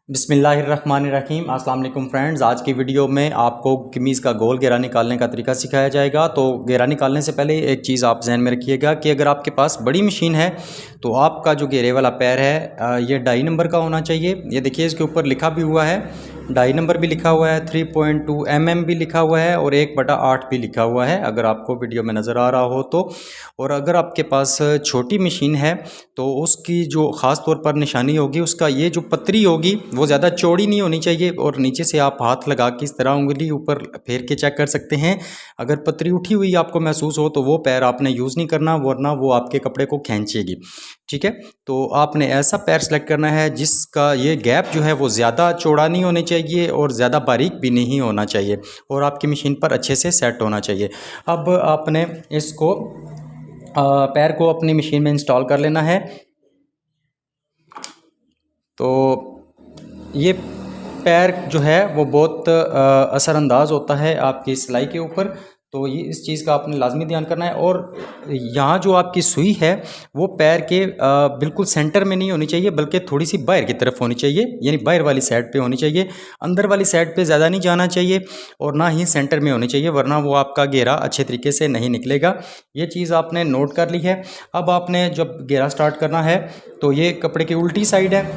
बिस्मिल्लाहिर्रहमानिर्रहीम। अस्सलाम वालेकुम फ्रेंड्स। आज की वीडियो में आपको कमीज़ का गोल घेरा निकालने का तरीका सिखाया जाएगा। तो घेरा निकालने से पहले एक चीज़ आप जहन में रखिएगा कि अगर आपके पास बड़ी मशीन है तो आपका जो घेरे वाला पैर है ये 2.5 नंबर का होना चाहिए। ये देखिए इसके ऊपर लिखा भी हुआ है, 2.5 नंबर भी लिखा हुआ है, 3.2 mm भी लिखा हुआ है और 1/8 भी लिखा हुआ है, अगर आपको वीडियो में नज़र आ रहा हो तो। और अगर आपके पास छोटी मशीन है तो उसकी जो ख़ास तौर पर निशानी होगी, उसका ये जो पतरी होगी वो ज़्यादा चौड़ी नहीं होनी चाहिए और नीचे से आप हाथ लगा के इस तरह उंगली ऊपर फेर के चेक कर सकते हैं। अगर पतरी उठी हुई आपको महसूस हो तो वो पैर आपने यूज़ नहीं करना, वरना वो आपके कपड़े को खींचेगी। ठीक है, तो आपने ऐसा पैर सेलेक्ट करना है जिसका ये गैप जो है वो ज़्यादा चौड़ा नहीं होना चाहिए और ज़्यादा बारीक भी नहीं होना चाहिए और आपकी मशीन पर अच्छे से सेट होना चाहिए। अब आपने इसको पैर को अपनी मशीन में इंस्टॉल कर लेना है। तो ये पैर जो है वो बहुत असरअंदाज होता है आपकी सिलाई के ऊपर, तो ये इस चीज़ का आपने लाजमी ध्यान करना है। और यहाँ जो आपकी सुई है वो पैर के बिल्कुल सेंटर में नहीं होनी चाहिए, बल्कि थोड़ी सी बाहर की तरफ होनी चाहिए, यानी बाहर वाली साइड पे होनी चाहिए। अंदर वाली साइड पे ज़्यादा नहीं जाना चाहिए और ना ही सेंटर में होनी चाहिए, वरना वो आपका घेरा अच्छे तरीके से नहीं निकलेगा। ये चीज़ आपने नोट कर ली है। अब आपने जब घेरा स्टार्ट करना है तो ये कपड़े की उल्टी साइड है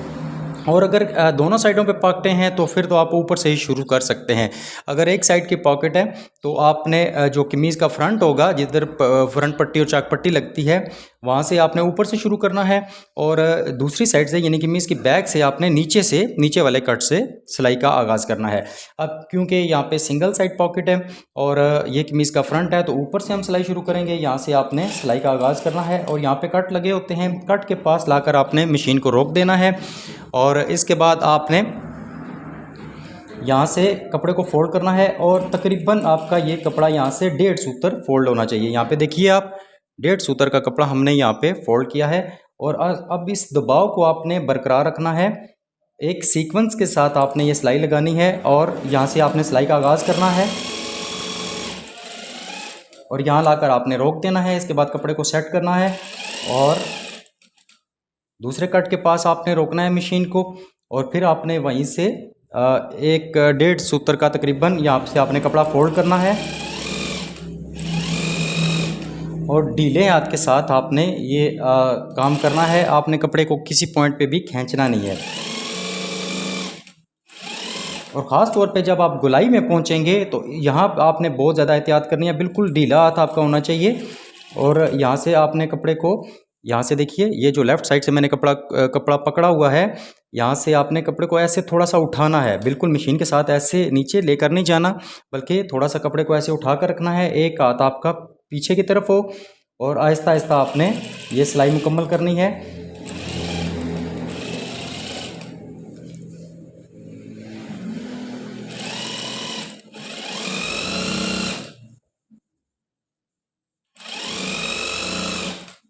और अगर दोनों साइडों पे पॉकेटें हैं तो फिर तो आप ऊपर से ही शुरू कर सकते हैं। अगर एक साइड की पॉकेट है तो आपने जो कमीज़ का फ्रंट होगा, जिधर फ्रंट पट्टी और चाक पट्टी लगती है, वहाँ से आपने ऊपर से शुरू करना है और दूसरी साइड से यानी कमीज़ की बैक से आपने नीचे वाले कट से सिलाई का आगाज़ करना है। अब क्योंकि यहाँ पे सिंगल साइड पॉकेट है और ये कमीज़ का फ्रंट है तो ऊपर से हम सिलाई शुरू करेंगे। यहाँ से आपने सिलाई का आगाज़ करना है और यहाँ पे कट लगे होते हैं, कट के पास लाकर आपने मशीन को रोक देना है और इसके बाद आपने यहाँ से कपड़े को फोल्ड करना है और तकरीबन आपका ये कपड़ा यहाँ से 1.5 सूत्र फोल्ड होना चाहिए। यहाँ पे देखिए आप 1.5 सूत्र का कपड़ा हमने यहाँ पे फोल्ड किया है और अब इस दबाव को आपने बरकरार रखना है। एक सीक्वेंस के साथ आपने ये सिलाई लगानी है और यहाँ से आपने सिलाई का आगाज़ करना है और यहाँ लाकर आपने रोक देना है। इसके बाद कपड़े को सेट करना है और दूसरे कट के पास आपने रोकना है मशीन को और फिर आपने वहीं से 1.5 सूत्र का तकरीबन यहाँ से आपने कपड़ा फोल्ड करना है और ढीले हाथ के साथ आपने ये काम करना है। आपने कपड़े को किसी पॉइंट पे भी खींचना नहीं है और ख़ास तौर पे जब आप गुलाई में पहुँचेंगे तो यहाँ आपने बहुत ज़्यादा एहतियात करनी है, बिल्कुल ढीला हाथ आपका होना चाहिए। और यहाँ से आपने कपड़े को, यहाँ से देखिए ये जो लेफ़्ट साइड से मैंने कपड़ा पकड़ा हुआ है, यहाँ से आपने कपड़े को ऐसे थोड़ा सा उठाना है, बिल्कुल मशीन के साथ ऐसे नीचे लेकर नहीं जाना, बल्कि थोड़ा सा कपड़े को ऐसे उठा कर रखना है। एक हाथ आपका पीछे की तरफ हो और आहिस्ता आहिस्ता आपने ये सिलाई मुकम्मल करनी है।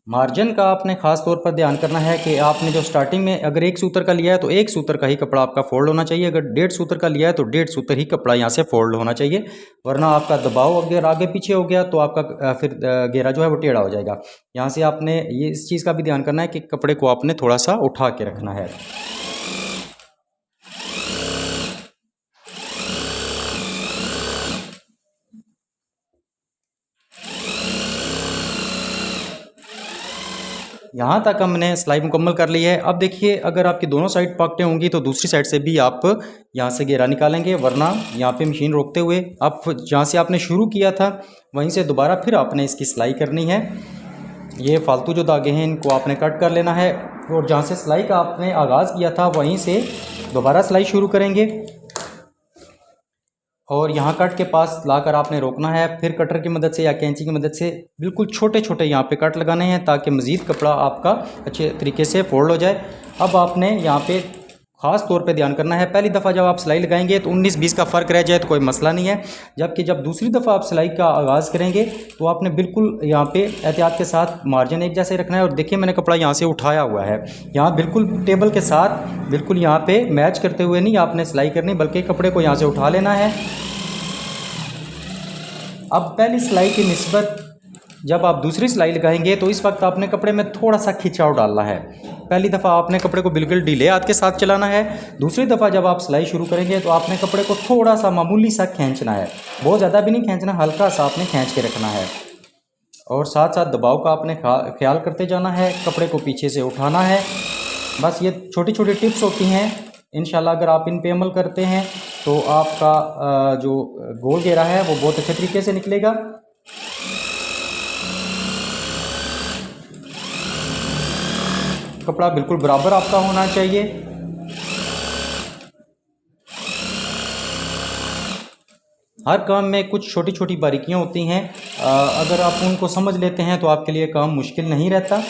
मार्जिन का आपने ख़ास तौर पर ध्यान करना है कि आपने जो स्टार्टिंग में अगर 1 सूत्र का लिया है तो 1 सूत्र का ही कपड़ा आपका फोल्ड होना चाहिए। अगर 1.5 सूत्र का लिया है तो 1.5 सूत्र ही कपड़ा यहाँ से फोल्ड होना चाहिए, वरना आपका दबाव अगर आगे पीछे हो गया तो आपका फिर घेरा जो है वो टेढ़ा हो जाएगा। यहाँ से आपने ये इस चीज़ का भी ध्यान करना है कि कपड़े को आपने थोड़ा सा उठा के रखना है। यहाँ तक हमने सिलाई मुकम्मल कर ली है। अब देखिए अगर आपकी दोनों साइड पॉकेटें होंगी तो दूसरी साइड से भी आप यहाँ से घेरा निकालेंगे, वरना यहाँ पे मशीन रोकते हुए आप जहाँ से आपने शुरू किया था वहीं से दोबारा फिर आपने इसकी सिलाई करनी है। ये फालतू जो धागे हैं इनको आपने कट कर लेना है और जहाँ से सिलाई का आपने आगाज़ किया था वहीं से दोबारा सिलाई शुरू करेंगे और यहाँ कट के पास लाकर आपने रोकना है। फिर कटर की मदद से या कैंची की मदद से बिल्कुल छोटे छोटे यहाँ पे कट लगाने हैं ताकि मज़ीद कपड़ा आपका अच्छे तरीके से फोल्ड हो जाए। अब आपने यहाँ पे ख़ास तौर पे ध्यान करना है, पहली दफ़ा जब आप सिलाई लगाएंगे तो 19-20 का फ़र्क रह जाए तो कोई मसला नहीं है, जबकि जब दूसरी दफ़ा आप सिलाई का आगाज़ करेंगे तो आपने बिल्कुल यहाँ पे एहतियात के साथ मार्जिन एक जैसे रखना है। और देखिए मैंने कपड़ा यहाँ से उठाया हुआ है, यहाँ बिल्कुल टेबल के साथ बिल्कुल यहाँ पे मैच करते हुए नहीं आपने सिलाई करनी, बल्कि कपड़े को यहाँ से उठा लेना है। अब पहली सिलाई की निस्बत जब आप दूसरी सिलाई लगाएंगे तो इस वक्त आपने कपड़े में थोड़ा सा खिंचाव डालना है। पहली दफ़ा आपने कपड़े को बिल्कुल ढीले हाथ के साथ चलाना है। दूसरी दफ़ा जब आप सिलाई शुरू करेंगे तो आपने कपड़े को थोड़ा सा मामूली सा खींचना है, बहुत ज़्यादा भी नहीं खींचना, हल्का सा आपने खींच के रखना है। और साथ साथ दबाव का आपने ख्याल करते जाना है, कपड़े को पीछे से उठाना है। बस ये छोटी छोटी टिप्स होती हैं, इंशाल्लाह अगर आप इन पे अमल करते हैं तो आपका जो गोल घेरा है वो बहुत अच्छे तरीके से निकलेगा। कपड़ा बिल्कुल बराबर आपका होना चाहिए। हर काम में कुछ छोटी छोटी बारीकियां होती हैं, अगर आप उनको समझ लेते हैं तो आपके लिए काम मुश्किल नहीं रहता।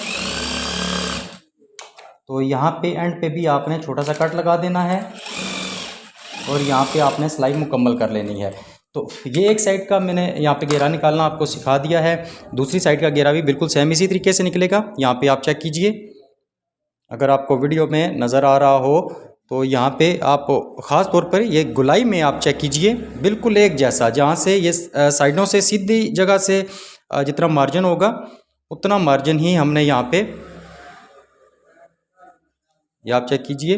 तो यहाँ पे एंड पे भी आपने छोटा सा कट लगा देना है और यहाँ पे आपने सिलाई मुकम्मल कर लेनी है। तो ये एक साइड का मैंने यहाँ पे घेरा निकालना आपको सिखा दिया है। दूसरी साइड का घेरा भी बिल्कुल सेम इसी तरीके से निकलेगा। यहाँ पे आप चेक कीजिए, अगर आपको वीडियो में नज़र आ रहा हो तो यहाँ पे आप ख़ास तौर पर ये गुलाई में आप चेक कीजिए, बिल्कुल एक जैसा, जहाँ से ये साइडों से सीधी जगह से जितना मार्जिन होगा उतना मार्जिन ही हमने यहाँ पे, ये आप चेक कीजिए,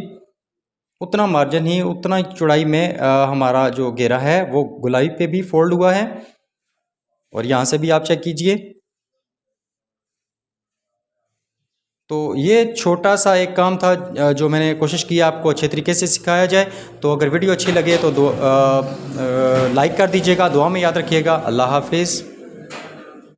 उतना मार्जिन ही, उतना ही चौड़ाई में हमारा जो घेरा है वो गुलाई पे भी फोल्ड हुआ है। और यहाँ से भी आप चेक कीजिए। तो ये छोटा सा एक काम था जो मैंने कोशिश की आपको अच्छे तरीके से सिखाया जाए। तो अगर वीडियो अच्छी लगे तो लाइक कर दीजिएगा, दुआ में याद रखिएगा। अल्लाह हाफिज़।